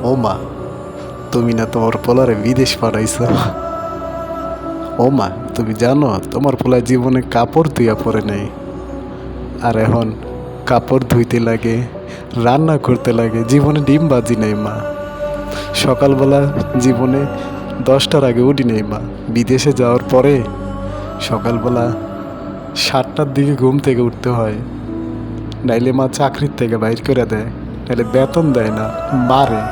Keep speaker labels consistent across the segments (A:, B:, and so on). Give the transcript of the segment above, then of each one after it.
A: ও মা, তুমি না তোমার পোলারে বিদেশ পাঠাইছো। ও মা, তুমি জানো তোমার পোলা জীবনে কাপড় ধুইয়া পরে নাই, আর এখন কাপড় ধুইতে লাগে, রান্না করতে লাগে, জীবনে ডিম বাজি নাই মা। সকালবেলা জীবনে 10টার আগে উঠি নেই মা। বিদেশে যাওয়ার পরে সকালবেলা 7টার দিকে ঘুম থেকে উঠতে হয়, নাইলে মা চাকরির থেকে বাইর করে দেয়, নাইলে বেতন দেয় না, মারে।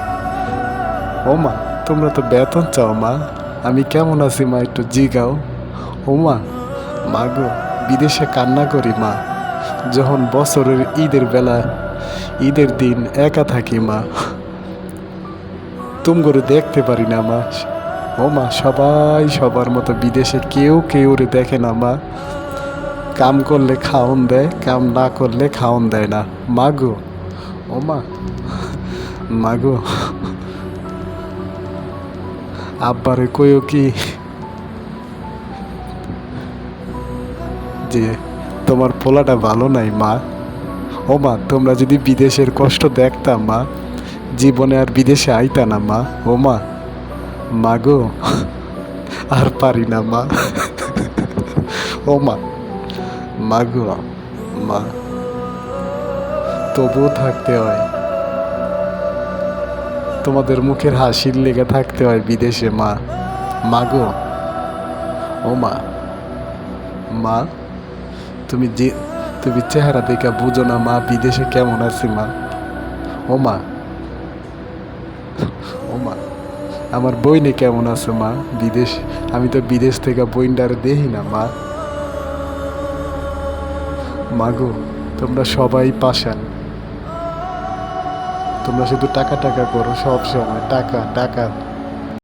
A: ও মা, তোমরা তো বেতন চাও মা, আমি কেমন আছি মা একটু জিগাও। ও মা, মা গো, বিদেশে কান্না করি মা, যখন বছরের ঈদের বেলা, ঈদের দিন একা থাকি মা, তুম করে দেখতে পারি না মা। ও মা, সবাই সবার মতো বিদেশে কেউ কেউ রে দেখে না মা। কাম করলে খাওন দেয়, কাম না করলে খাওন দেয় না মা গো। ও মা, মা গো, আব্বারে কইও কি যে তোমার পোলাটা ভালো নাই মা। ও মা, তোমরা যদি বিদেশের কষ্ট দেখতাম মা, জীবনে আর বিদেশে আইতা না মা। ও মা, মা গো, আর পারি না মা। ও মা, মা গো, মা, তবুও থাকতে হয়, তোমাদের মুখের হাসির লেগে থাকতে হয় বিদেশে মা। মা গো, ও মা, মা, তুমি চেহারা দেখে বুঝো না মা বিদেশে কেমন আছি মা। ও মা, ও মা, আমার বইনে কেমন আছে মা বিদেশ, আমি তো বিদেশ থেকে বইনটারে দেখি না মা। মা গো, তোমরা সবাই পাষাণ, তোমরা শুধু টাকা টাকা করো, সব সময় টাকা টাকা।